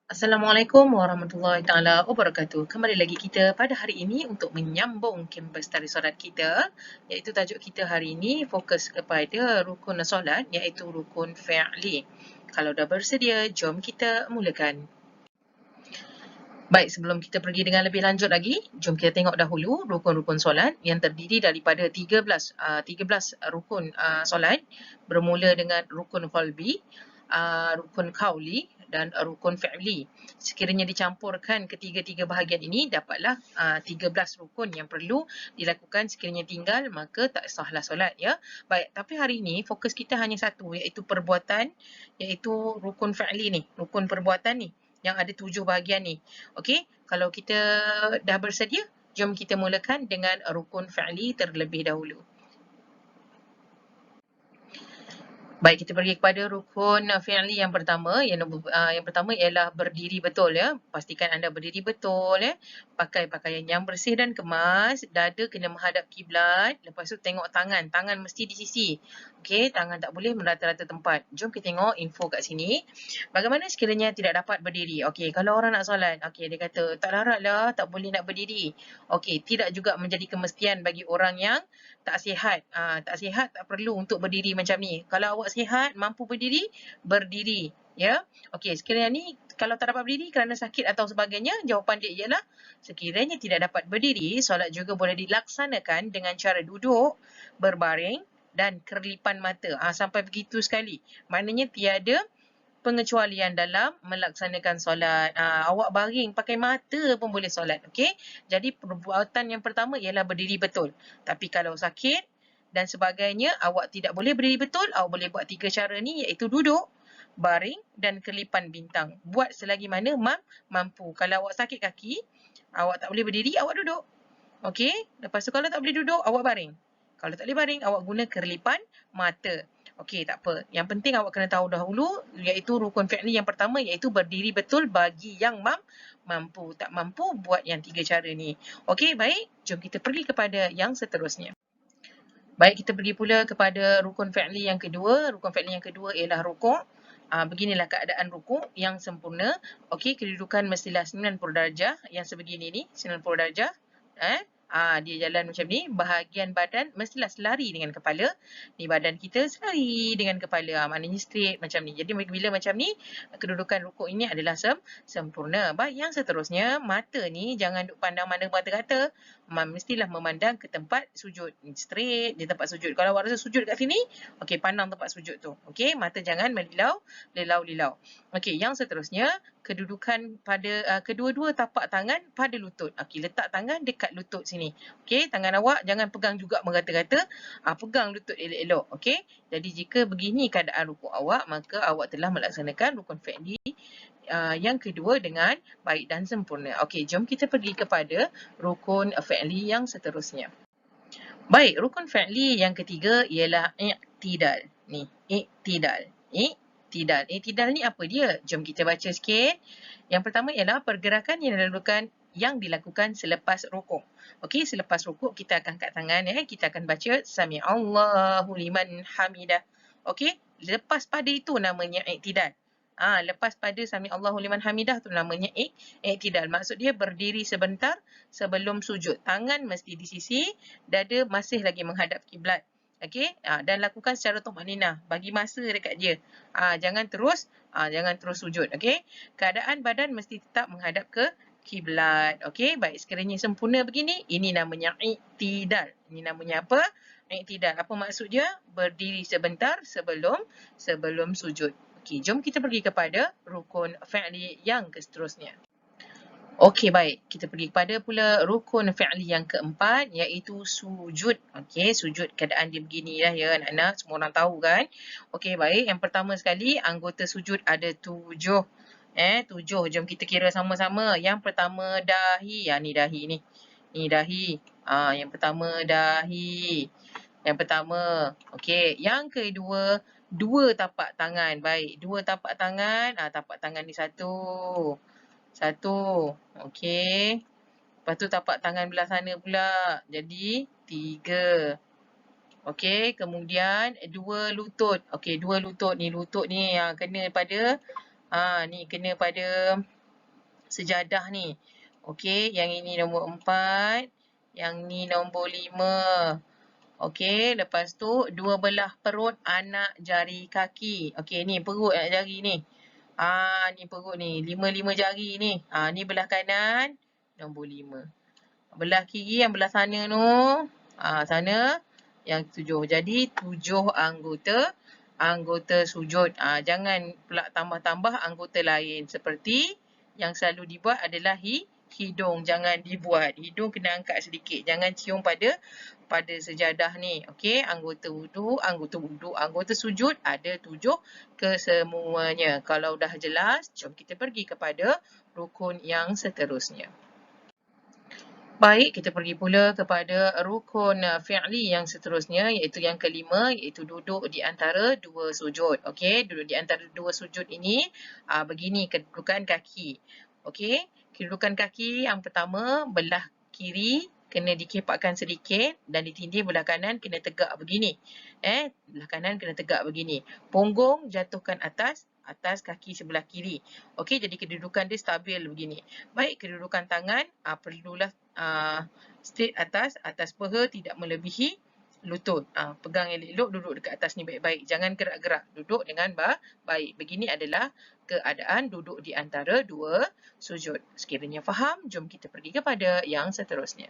Assalamualaikum warahmatullahi taala wabarakatuh. Kembali lagi kita pada hari ini untuk menyambung kembali tari solat kita, iaitu tajuk kita hari ini fokus kepada rukun solat, iaitu rukun fi'li. Kalau dah bersedia, jom kita mulakan. Baik, sebelum kita pergi dengan lebih lanjut lagi, jom kita tengok dahulu rukun-rukun solat yang terdiri daripada 13 rukun solat, bermula dengan rukun qalbi, rukun qauli dan rukun fi'li. Sekiranya dicampurkan ketiga-tiga bahagian ini, dapatlah 13 rukun yang perlu dilakukan. Sekiranya tinggal, maka tak sahlah solat, ya. Baik, tapi hari ini fokus kita hanya satu, iaitu perbuatan, iaitu rukun fi'li ni, rukun perbuatan ni, yang ada 7 bahagian ni. Okey, kalau kita dah bersedia, jom kita mulakan dengan rukun fi'li terlebih dahulu. Baik, kita pergi kepada rukun fi'li yang pertama. Yang pertama ialah berdiri betul, ya. Pastikan anda berdiri betul, ya. Pakai pakaian yang bersih dan kemas. Dada kena menghadap kiblat. Lepas tu tengok tangan. Tangan mesti di sisi. Okey, tangan tak boleh merata-rata tempat. Jom kita tengok info kat sini. Bagaimana sekiranya tidak dapat berdiri? Okey, kalau orang nak solat, okey, dia kata tak larat lah, tak boleh nak berdiri. Okey, tidak juga menjadi kemestian bagi orang yang tak sihat. Tak sihat tak perlu untuk berdiri macam ni. Kalau awak sihat, mampu berdiri, berdiri. Ya. Okey, sekiranya ni kalau tak dapat berdiri kerana sakit atau sebagainya, jawapan dia ialah sekiranya tidak dapat berdiri, solat juga boleh dilaksanakan dengan cara duduk, berbaring dan kerlipan mata. Sampai begitu sekali. Maknanya tiada pengecualian dalam melaksanakan solat. Awak baring pakai mata pun boleh solat. Okey. Jadi perbuatan yang pertama ialah berdiri betul. Tapi kalau sakit dan sebagainya, awak tidak boleh berdiri betul, awak boleh buat 3 cara ni, iaitu duduk, baring dan kelipan bintang. Buat selagi mana mampu. Kalau awak sakit kaki, awak tak boleh berdiri, awak duduk. Okey. Lepas tu kalau tak boleh duduk, awak baring. Kalau tak boleh baring, awak guna kerlipan mata. Okey, tak apa. Yang penting awak kena tahu dahulu, iaitu rukun fi'li yang pertama, iaitu berdiri betul bagi yang mampu. Tak mampu, buat yang 3 cara ni. Okey, baik. Jom kita pergi kepada yang seterusnya. Baik, kita pergi pula kepada rukun fi'li yang kedua. Rukun fi'li yang kedua ialah rukuk. Beginilah keadaan rukuk yang sempurna. Okey, kedudukan mestilah 90 darjah. Yang sebegini ni, 90 darjah. Dia jalan macam ni. Bahagian badan mestilah selari dengan kepala. Ni badan kita selari dengan kepala. Maknanya straight macam ni. Jadi bila macam ni, kedudukan rukuk ini adalah sempurna. Baik, yang seterusnya, mata ni jangan duk pandang mana mata kata. Mestilah memandang ke tempat sujud. Straight di tempat sujud. Kalau awak rasa sujud kat sini, okey, pandang tempat sujud tu. Okey, mata jangan melilau, lilau. Okey, yang seterusnya, kedudukan pada kedua-dua tapak tangan pada lutut. Okey, letak tangan dekat lutut sini. Okey, tangan awak jangan pegang juga merata-rata. Pegang lutut elok-elok. Okey, jadi jika begini keadaan rukuk awak, maka awak telah melaksanakan rukun fi'li yang kedua dengan baik dan sempurna. Okey, jom kita pergi kepada rukun fi'li yang seterusnya. Baik, rukun fi'li yang ketiga ialah i'tidal. Ni, i'tidal. I'tidal ni apa dia? Jom kita baca sikit. Yang pertama ialah pergerakan yang dilakukan selepas rukuk. Okey, selepas rukuk kita akan angkat tangan, ya. Kita akan baca Sami'allahu liman hamidah. Okey, lepas pada itu namanya i'tidal. Lepas pada Sami'allahu liman hamidah tu namanya i'tidal. Maksud dia berdiri sebentar sebelum sujud. Tangan mesti di sisi, dada masih lagi menghadap kiblat. Okey, dan lakukan secara tumaninah, bagi masa dekat dia. Jangan terus sujud. Okey, keadaan badan mesti tetap menghadap ke kiblat. Okey, baik, sekiranya sempurna begini, ini namanya i'tidal. Ini namanya apa? I'tidal. Apa maksud dia? Berdiri sebentar sebelum sujud. Okey, jom kita pergi kepada rukun fi'li yang seterusnya. Okey, baik. Kita pergi kepada pula rukun fi'li yang keempat, iaitu sujud. Okey, sujud keadaan dia begini lah, ya anak-anak. Semua orang tahu kan? Okey, baik. Yang pertama sekali, anggota sujud ada 7. 7. Jom kita kira sama-sama. Yang pertama, dahi. Ni dahi ni. Ni dahi. Yang pertama, dahi. Yang pertama. Okey, yang kedua, 2 tapak tangan. Baik, 2 tapak tangan. Tapak tangan ni 1. 1. Okey. Lepas tu tapak tangan belah sana pula. Jadi 3. Okey. Kemudian 2 lutut. Okey, 2 lutut ni. Lutut ni kena pada ni kena pada sejadah ni. Okey, yang ini nombor 4, yang ni nombor 5. Okey, lepas tu dua belah perut anak jari kaki. Okey, ni perut anak jari ni. Ni perut ni, 5 jari ni. Ni belah kanan, nombor 5. Belah kiri yang belah sana tu, sana yang 7. Jadi 7 anggota sujud. Jangan pula tambah-tambah anggota lain. Seperti yang selalu dibuat adalah hidung. Jangan dibuat. Hidung kena angkat sedikit. Jangan cium pada sejadah ni. Okey, anggota sujud ada 7 kesemuanya. Kalau dah jelas, jom kita pergi kepada rukun yang seterusnya. Baik, kita pergi pula kepada rukun fi'li yang seterusnya, iaitu yang kelima, iaitu duduk di antara dua sujud. Okey, duduk di antara dua sujud ini, begini kedudukan kaki. Okey, kedudukan kaki yang pertama, belah kiri kena dikepakkan sedikit dan ditindih belah kanan kena tegak begini. Belah kanan kena tegak begini. Punggung jatuhkan atas kaki sebelah kiri. Okey, jadi kedudukan dia stabil begini. Baik, kedudukan tangan perlulah straight atas peha, tidak melebihi lutut. Pegang elok-elok, duduk dekat atas ni baik-baik. Jangan gerak-gerak. Duduk dengan baik. Begini adalah keadaan duduk di antara dua sujud. Sekiranya faham, jom kita pergi kepada yang seterusnya.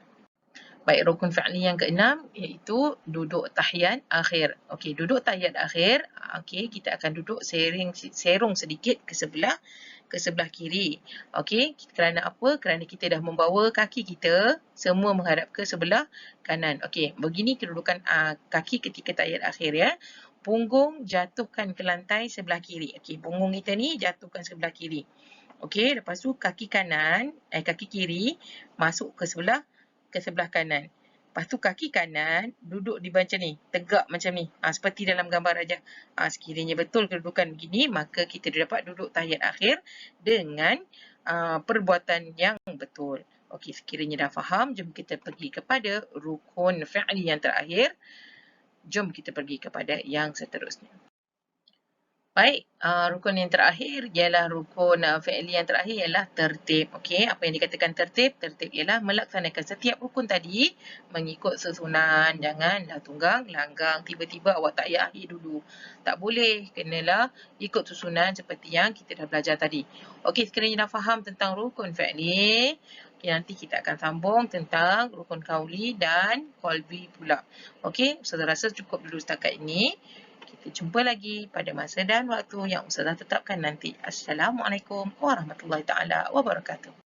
Baik, rukun fi'li yang keenam iaitu duduk tahiyat akhir. Okey, duduk tahiyat akhir, kita akan duduk serong sedikit ke sebelah kiri. Okey, kerana apa? Kerana kita dah membawa kaki kita semua menghadap ke sebelah kanan. Okey, begini kedudukan kaki ketika tahiyat akhir ya. Punggung jatuhkan ke lantai sebelah kiri. Okey, punggung kita ni jatuhkan sebelah kiri. Okey, lepas tu kaki kiri masuk ke sebelah kanan. Lepas tu kaki kanan duduk di macam ni, tegak macam ni. Seperti dalam gambar aja. Sekiranya betul kedudukan begini, maka kita dapat duduk tahiyat akhir dengan perbuatan yang betul. Okey, sekiranya dah faham, jom kita pergi kepada rukun fi'li yang terakhir. Jom kita pergi kepada yang seterusnya. Baik, rukun yang terakhir ialah rukun fi'li yang terakhir ialah tertib. Okey, apa yang dikatakan tertib? Tertib ialah melaksanakan setiap rukun tadi mengikut susunan. Janganlah tunggang langgang. Tiba-tiba awak tak akhir dulu. Tak boleh. Kenalah ikut susunan seperti yang kita dah belajar tadi. Okey, sekiranya dah faham tentang rukun fi'li, nanti kita akan sambung tentang rukun qauli dan qalbi pula. Okey, Ustazah rasa cukup dulu setakat ini. Kita jumpa lagi pada masa dan waktu yang Ustazah tetapkan nanti. Assalamualaikum warahmatullahi taala wabarakatuh.